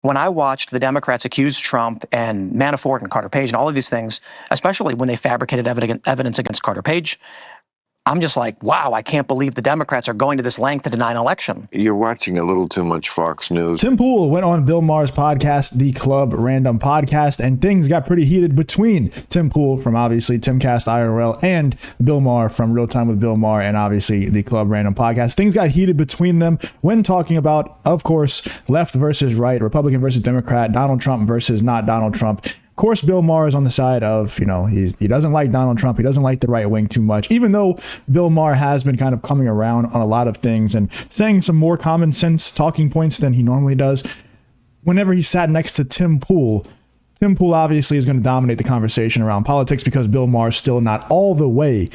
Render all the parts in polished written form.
when I watched the Democrats accuse Trump and Manafort and Carter Page and all of these things, especially when they fabricated evidence against Carter Page, I'm just like, wow, I can't believe the Democrats are going to this length to deny an election. You're watching a little too much Fox News. Tim Pool went on Bill Maher's podcast, the Club Random Podcast, and things got pretty heated between Tim Pool from obviously Timcast IRL and Bill Maher from Real Time with Bill Maher and obviously the Club Random Podcast. Things got heated between them when talking about, of course, left versus right, Republican versus Democrat, Donald Trump versus not Donald Trump. Of course, Bill Maher is on the side of, he doesn't like Donald Trump. He doesn't like the right wing too much, even though Bill Maher has been kind of coming around on a lot of things and saying some more common sense talking points than he normally does. Whenever he sat next to Tim Pool obviously is going to dominate the conversation around politics because Bill Maher is still not all the way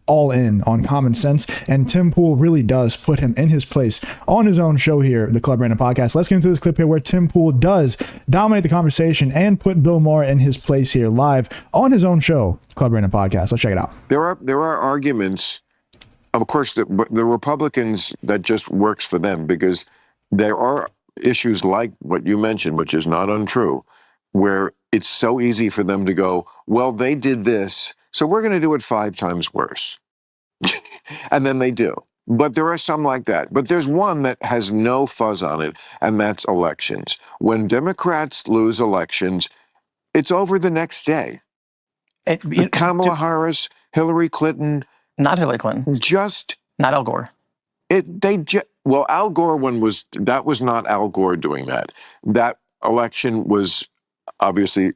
all in on common sense. And Tim Pool really does put him in his place on his own show here, the Club Random Podcast. Let's get into this clip here where Tim Pool does dominate the conversation and put Bill Maher in his place here live on his own show, Club Random Podcast. Let's check it out. There are arguments, of course, the Republicans, that just works for them because there are issues like what you mentioned, which is not untrue, where it's so easy for them to go, well, they did this, so we're going to do it 5 times worse. And then they do. But there are some like that. But there's one that has no fuzz on it, and that's elections. When Democrats lose elections, it's over the next day. Kamala Harris, Hillary Clinton. Not Hillary Clinton. Not Al Gore. Al Gore that was not Al Gore doing that. That election was obviously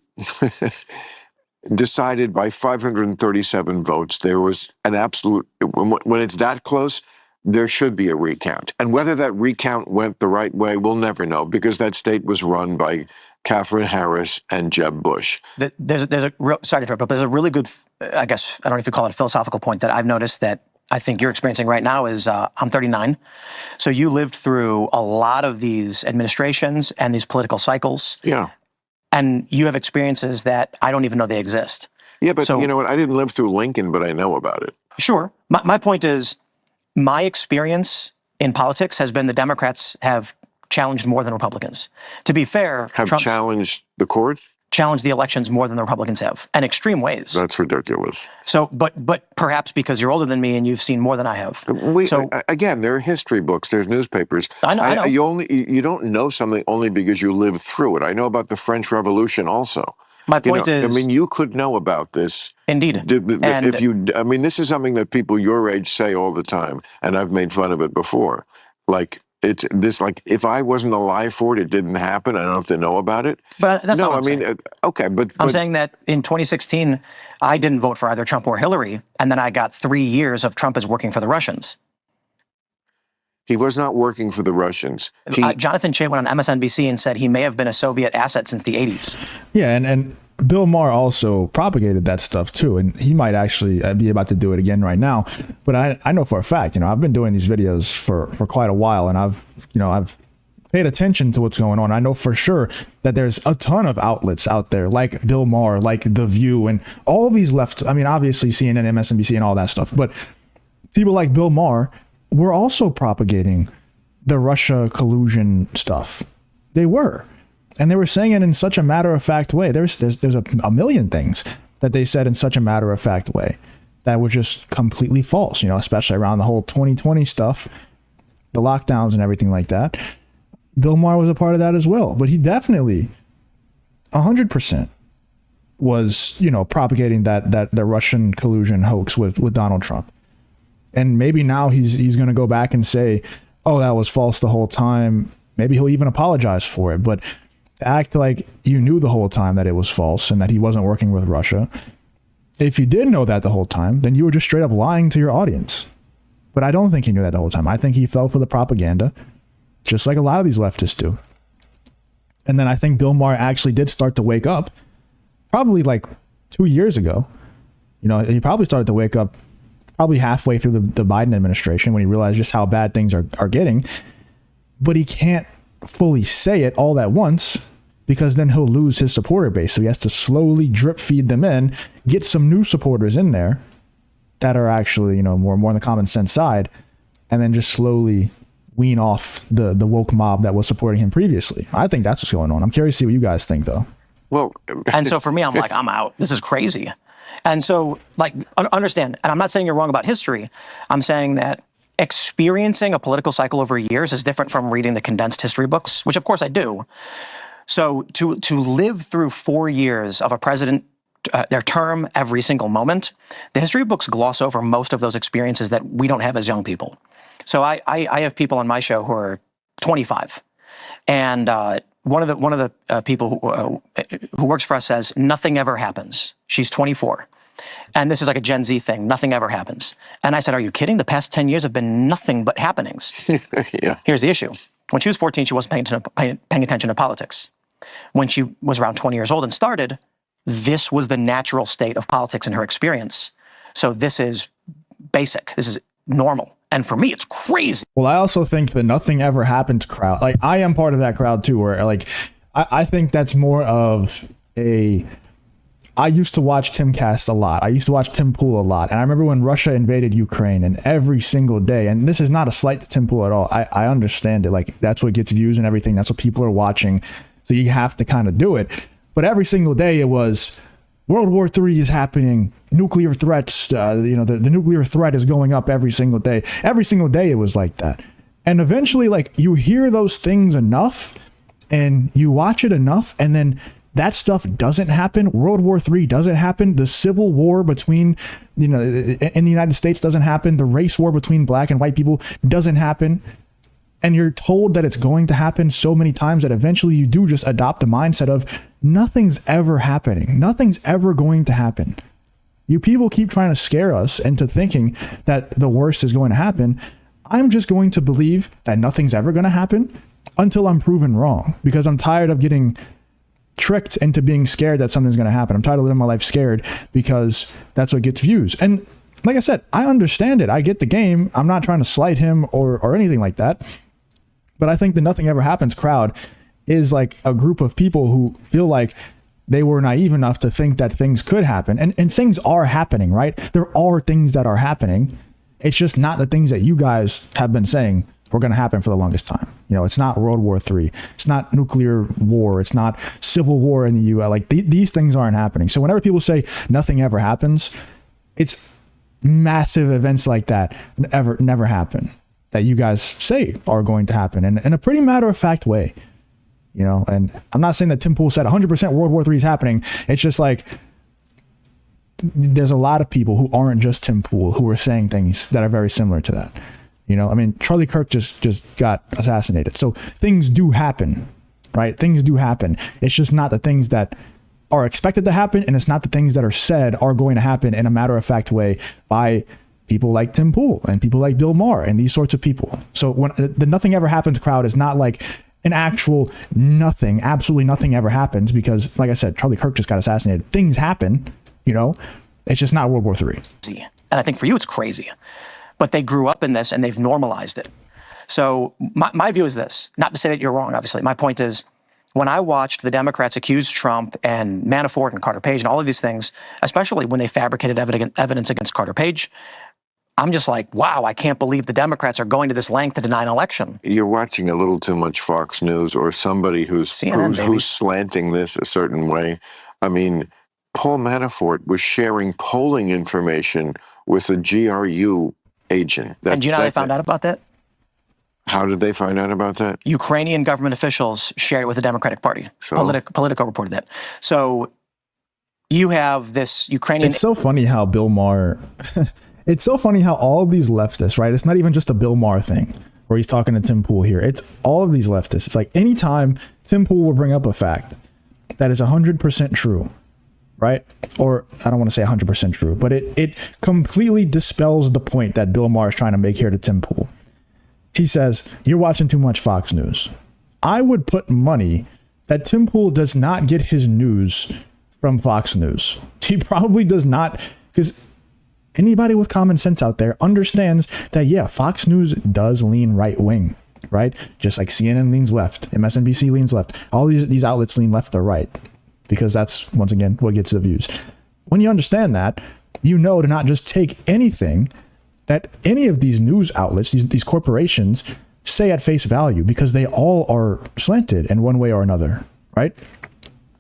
decided by 537 votes. There was an absolute, when it's that close, there should be a recount. And whether that recount went the right way, we'll never know because that state was run by Catherine Harris and Jeb Bush. There's a real, sorry to interrupt, but there's a really good, I guess, I don't know if you call it a philosophical point that I've noticed that I think you're experiencing right now is I'm 39. So you lived through a lot of these administrations and these political cycles. Yeah. And you have experiences that I don't even know they exist. Yeah, but you know what? I didn't live through Lincoln, but I know about it. Sure. My point is, my experience in politics has been the Democrats have challenged more than Republicans. To be fair, Trump challenged the court? Challenged the elections more than the Republicans have, in extreme ways. That's ridiculous. So, but perhaps because you're older than me and you've seen more than I have. Again, there are history books, there's newspapers. I know. You don't know something only because you lived through it. I know about the French Revolution also. My point is, I mean, you could know about this. Indeed. This is something that people your age say all the time, and I've made fun of it before. Like, if I wasn't alive for it, it didn't happen. I don't have to know about it. But that's not what I'm saying. Okay, but I'm saying that in 2016, I didn't vote for either Trump or Hillary, and then I got 3 years of Trump as working for the Russians. He was not working for the Russians. Jonathan Che went on MSNBC and said he may have been a Soviet asset since the 80s. Yeah, and Bill Maher also propagated that stuff too, and he might actually be about to do it again right now. But I know for a fact, I've been doing these videos for quite a while, and I've paid attention to what's going on. I know for sure that there's a ton of outlets out there like Bill Maher, like The View, and all these left. I mean, obviously CNN, MSNBC, and all that stuff. But people like Bill Maher were also propagating the Russia collusion stuff. They were. And they were saying it in such a matter-of-fact way. There's a million things that they said in such a matter-of-fact way that were just completely false, especially around the whole 2020 stuff, the lockdowns and everything like that. Bill Maher was a part of that as well. But he definitely, 100%, was, propagating that the Russian collusion hoax with Donald Trump. And maybe now he's going to go back and say, oh, that was false the whole time. Maybe he'll even apologize for it. But to act like you knew the whole time that it was false and that he wasn't working with Russia, if you did know that the whole time, then you were just straight up lying to your audience. But I don't think he knew that the whole time. I think he fell for the propaganda, just like a lot of these leftists do. And then I think Bill Maher actually did start to wake up probably like 2 years ago. He probably started to wake up probably halfway through the Biden administration when he realized just how bad things are getting. But he can't fully say it all at once because then he'll lose his supporter base. So he has to slowly drip feed them in, get some new supporters in there that are actually, more on the common sense side, and then just slowly wean off the woke mob that was supporting him previously. I think that's what's going on. I'm curious to see what you guys think, though. Well, And so for me, I'm like, I'm out. This is crazy. And so, like, understand, and I'm not saying you're wrong about history. I'm saying that experiencing a political cycle over years is different from reading the condensed history books, which of course I do. So to live through 4 years of a president, their term every single moment, the history books gloss over most of those experiences that we don't have as young people. So I have people on my show who are 25, and one of the people who works for us says nothing ever happens. She's 24, and this is like a Gen Z thing. Nothing ever happens. And I said, "Are you kidding? The past 10 years have been nothing but happenings." yeah. Here's the issue: when she was 14, she wasn't paying attention to politics. When she was around 20 years old and started, this was the natural state of politics in her experience. So this is basic. This is normal. And for me, it's crazy. Well, I also think the nothing ever happens crowd, like I am part of that crowd too, where like, I think that's more of I used to watch Timcast a lot. I used to watch Tim Pool a lot. And I remember when Russia invaded Ukraine, and every single day, and this is not a slight to Tim Pool at all. I understand it. Like, that's what gets views and everything. That's what people are watching. So you have to kind of do it. But every single day it was World War III is happening. Nuclear threats, the nuclear threat is going up every single day. Every single day it was like that. And eventually, like, you hear those things enough and you watch it enough, and then that stuff doesn't happen. World War III doesn't happen. The civil war between, in the United States doesn't happen. The race war between black and white people doesn't happen. And you're told that it's going to happen so many times that eventually you do just adopt the mindset of nothing's ever happening. Nothing's ever going to happen. You people keep trying to scare us into thinking that the worst is going to happen. I'm just going to believe that nothing's ever going to happen until I'm proven wrong, because I'm tired of getting tricked into being scared that something's going to happen. I'm tired of living my life scared because that's what gets views. And like I said, I understand it. I get the game. I'm not trying to slight him or anything like that. But I think the nothing ever happens crowd is like a group of people who feel like they were naive enough to think that things could happen. And things are happening, right? There are things that are happening. It's just not the things that you guys have been saying were going to happen for the longest time. It's not World War III. It's not nuclear war. It's not civil war in the U.S. Like these things aren't happening. So whenever people say nothing ever happens, it's massive events like that never happen that you guys say are going to happen in a pretty matter-of-fact way. And I'm not saying that Tim Pool said 100% World War III is happening. It's just like there's a lot of people who aren't just Tim Pool who are saying things that are very similar to that. I mean, Charlie Kirk just got assassinated. So things do happen, right? Things do happen. It's just not the things that are expected to happen, and it's not the things that are said are going to happen in a matter-of-fact way by people like Tim Pool and people like Bill Maher and these sorts of people. So when the nothing ever happens crowd is not like an actual nothing, absolutely nothing ever happens, because like I said, Charlie Kirk just got assassinated. Things happen, it's just not World War III. And I think for you, it's crazy, but they grew up in this and they've normalized it. So my view is this, not to say that you're wrong, obviously. My point is, when I watched the Democrats accuse Trump and Manafort and Carter Page and all of these things, especially when they fabricated evidence against Carter Page, I'm just like, wow, I can't believe the Democrats are going to this length to deny an election. You're watching a little too much Fox News or somebody who's slanting this a certain way. I mean, Paul Manafort was sharing polling information with a GRU agent. And do you know how they found out about that? How did they find out about that? Ukrainian government officials shared it with the Democratic Party. So? Politico reported that. So you have this Ukrainian... It's so funny how Bill Maher... It's so funny how all of these leftists, right? It's not even just a Bill Maher thing where he's talking to Tim Pool here. It's all of these leftists. It's like anytime Tim Pool will bring up a fact that is 100% true, right? Or I don't want to say 100% true, but it completely dispels the point that Bill Maher is trying to make here to Tim Pool. He says, you're watching too much Fox News. I would put money that Tim Pool does not get his news from Fox News. He probably does not, because anybody with common sense out there understands that, yeah, Fox News does lean right wing, right? Just like CNN leans left, MSNBC leans left. All these outlets lean left or right, because that's, once again, what gets the views. When you understand that, you know to not just take anything that any of these news outlets, these corporations say at face value, because they all are slanted in one way or another, right?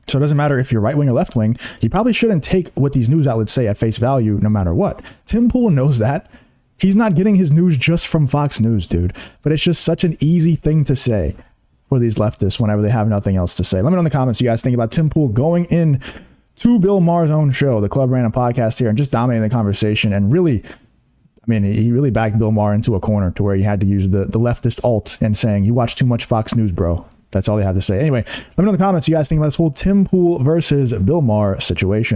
So it doesn't matter if you're right wing or left wing. You probably shouldn't take what these news outlets say at face value, no matter what. Tim Pool knows that. He's not getting his news just from Fox News, dude. But it's just such an easy thing to say for these leftists whenever they have nothing else to say. Let me know in the comments what you guys think about Tim Pool going in to Bill Maher's own show, the Club Random Podcast here, and just dominating the conversation. And really, I mean, he really backed Bill Maher into a corner to where he had to use the leftist alt and saying, you watch too much Fox News, bro. That's all they have to say. Anyway, let me know in the comments what you guys think about this whole Tim Pool versus Bill Maher situation.